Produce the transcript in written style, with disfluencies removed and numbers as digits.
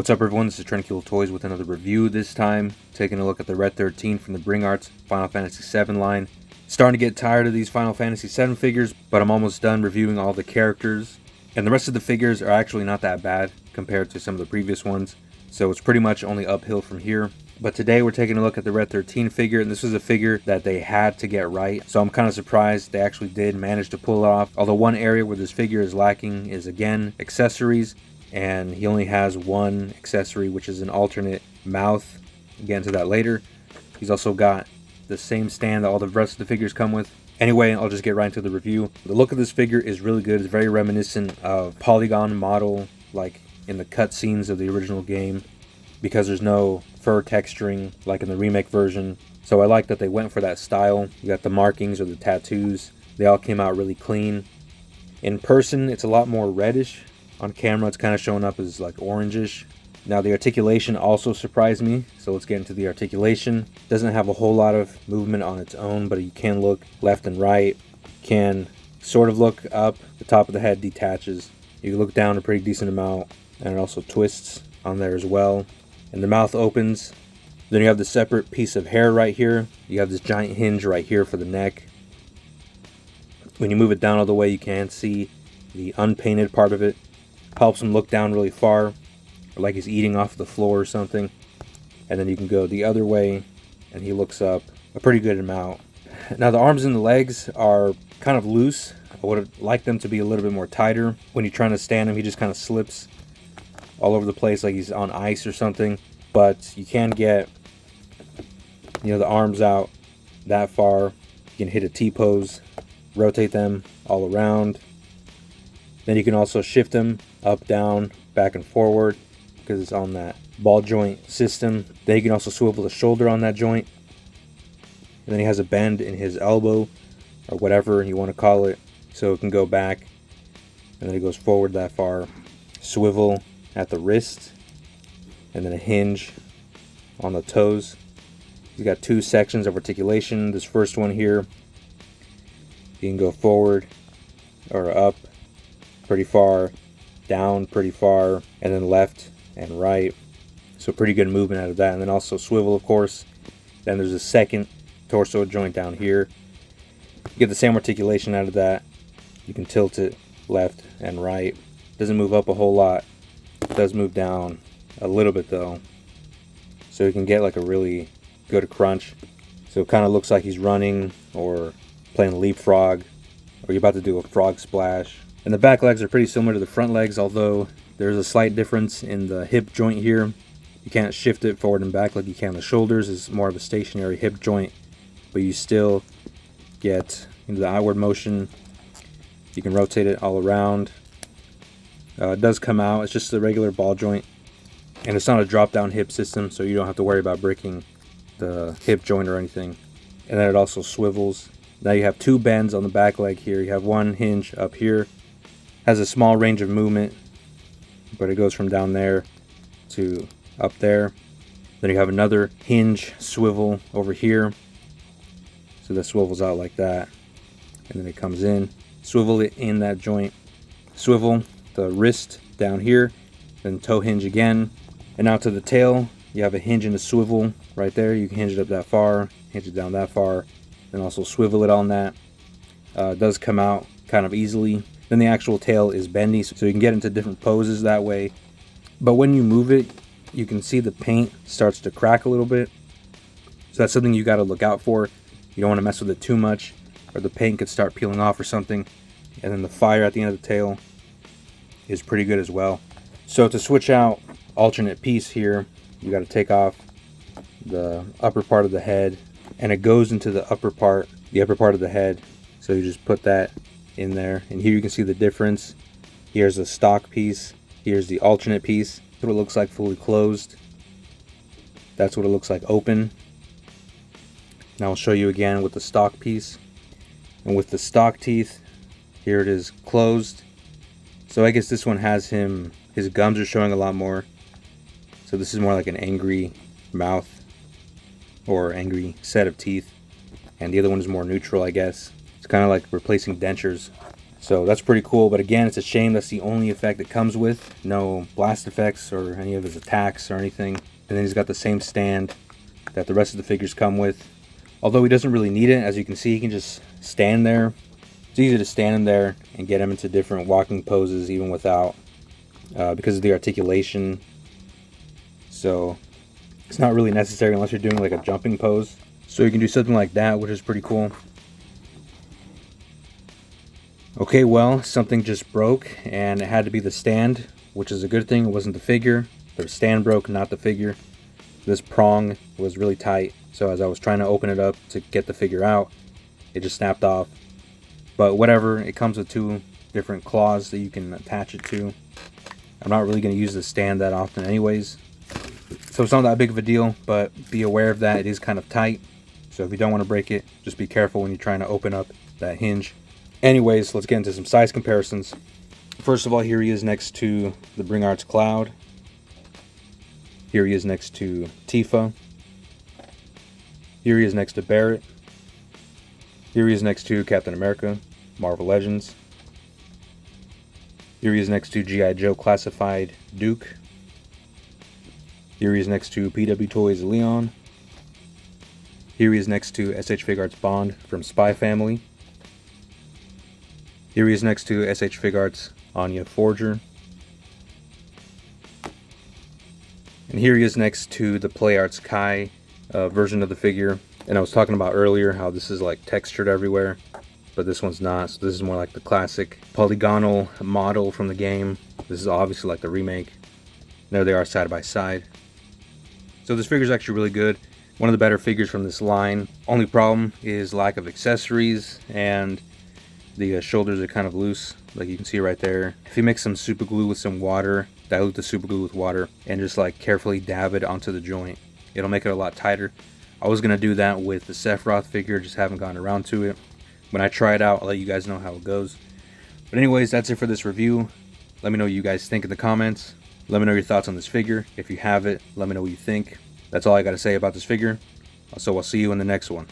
What's up everyone, this is Tranquil Toys with another review this time. Taking a look at the Red 13 from the Bring Arts Final Fantasy VII line. Starting to get tired of these Final Fantasy VII figures, but I'm almost done reviewing all the characters. And the rest of the figures are actually not that bad compared to some of the previous ones. So it's pretty much only uphill from here. But today we're taking a look at the Red 13 figure, and this was a figure that they had to get right. So I'm kind of surprised they actually did manage to pull it off. Although one area where this figure is lacking is, again, accessories. And he only has one accessory, which is an alternate mouth. We'll get into that later. He's also got the same stand that all the rest of the figures come with. Anyway, I'll just get right into the review. The look of this figure is really good. It's very reminiscent of Polygon model, like in the cutscenes of the original game, because there's no fur texturing like in the remake version. So I like that they went for that style. You got the markings or the tattoos. They all came out really clean. In person, it's a lot more reddish. On camera, it's kind of showing up as like orangish. Now the articulation also surprised me, so let's get into the articulation. Doesn't have a whole lot of movement on its own, but you can look left and right. Can sort of look up. The top of the head detaches. You can look down a pretty decent amount, and it also twists on there as well. And the mouth opens. Then you have the separate piece of hair right here. You have this giant hinge right here for the neck. When you move it down all the way, you can see the unpainted part of it. Helps him look down really far, or like he's eating off the floor or something. And then you can go the other way, and he looks up a pretty good amount. Now the arms and the legs are kind of loose. I would have liked them to be a little bit more tighter. When you're trying to stand him, he just kind of slips all over the place like he's on ice or something. But you can get, the arms out that far. You can hit a T-pose, rotate them all around. Then you can also shift them up, down, back and forward because it's on that ball joint system. Then you can also swivel the shoulder on that joint. And then he has a bend in his elbow or whatever you want to call it, so it can go back. And then it goes forward that far. Swivel at the wrist. And then a hinge on the toes. He's got two sections of articulation. This first one here, you can go forward or up pretty far, down pretty far, and then left and right. So pretty good movement out of that. And then also swivel, of course. Then there's a second torso joint down here. You get the same articulation out of that. You can tilt it left and right. Doesn't move up a whole lot. It does move down a little bit though. So you can get like a really good crunch. So it kind of looks like he's running or playing leapfrog, or you're about to do a frog splash. And the back legs are pretty similar to the front legs, although there's a slight difference in the hip joint here. You can't shift it forward and back like you can the shoulders. It's more of a stationary hip joint, but you still get into the outward motion. You can rotate it all around. It does come out. It's just a regular ball joint, and it's not a drop-down hip system, so you don't have to worry about breaking the hip joint or anything. And then it also swivels. Now you have two bends on the back leg here. You have one hinge up here. Has a small range of movement, but it goes from down there to up there. Then you have another hinge swivel over here, so that swivels out like that, and then it comes in. Swivel it in that joint. Swivel the wrist down here, then toe hinge again, and now to the tail. You have a hinge and a swivel right there. You can hinge it up that far, hinge it down that far, then also swivel it on that. It does come out kind of easily. Then the actual tail is bendy, so you can get into different poses that way. But when you move it, you can see the paint starts to crack a little bit. So that's something you got to look out for. You don't want to mess with it too much, or the paint could start peeling off or something. And then the fire at the end of the tail is pretty good as well. So to switch out alternate piece here, you got to take off the upper part of the head, and it goes into the upper part of the head. So you just put that in there, and here you can see the difference. Here's a stock piece, here's the alternate piece. That's what it looks like fully closed. That's what it looks like open. Now I'll show you again with the stock piece. And with the stock teeth, here it is closed. So I guess this one has his gums are showing a lot more. So this is more like an angry mouth or angry set of teeth. And the other one is more neutral, I guess. It's kind of like replacing dentures. So that's pretty cool, but again, it's a shame that's the only effect it comes with. No blast effects or any of his attacks or anything. And then he's got the same stand that the rest of the figures come with. Although he doesn't really need it, as you can see, he can just stand there. It's easy to stand him there and get him into different walking poses even without, because of the articulation. So it's not really necessary unless you're doing like a jumping pose. So you can do something like that, which is pretty cool. Okay, well, something just broke, and it had to be the stand, which is a good thing. It wasn't the figure. The stand broke, not the figure. This prong was really tight, so as I was trying to open it up to get the figure out, it just snapped off. But whatever, it comes with 2 different claws that you can attach it to. I'm not really going to use the stand that often anyways, so it's not that big of a deal, but be aware of that. It is kind of tight, so if you don't want to break it, just be careful when you're trying to open up that hinge. Anyways, let's get into some size comparisons. First of all, here he is next to the Bring Arts Cloud. Here he is next to Tifa. Here he is next to Barrett. Here he is next to Captain America, Marvel Legends. Here he is next to G.I. Joe Classified Duke. Here he is next to PW Toys Leon. Here he is next to SH Figuarts Bond from Spy Family. Here he is next to SH Figuarts Anya Forger. And here he is next to the Play Arts Kai version of the figure. And I was talking about earlier how this is like textured everywhere, but this one's not. So this is more like the classic polygonal model from the game. This is obviously like the remake. There they are side by side. So this figure is actually really good. One of the better figures from this line. Only problem is lack of accessories, and the shoulders are kind of loose, like you can see right there. If you mix some super glue with some water, dilute the super glue with water, and just like carefully dab it onto the joint, it'll make it a lot tighter. I was going to do that with the Sephiroth figure, just haven't gotten around to it. When I try it out, I'll let you guys know how it goes. But anyways, that's it for this review. Let me know what you guys think in the comments. Let me know your thoughts on this figure. If you have it, let me know what you think. That's all I got to say about this figure. So I'll see you in the next one.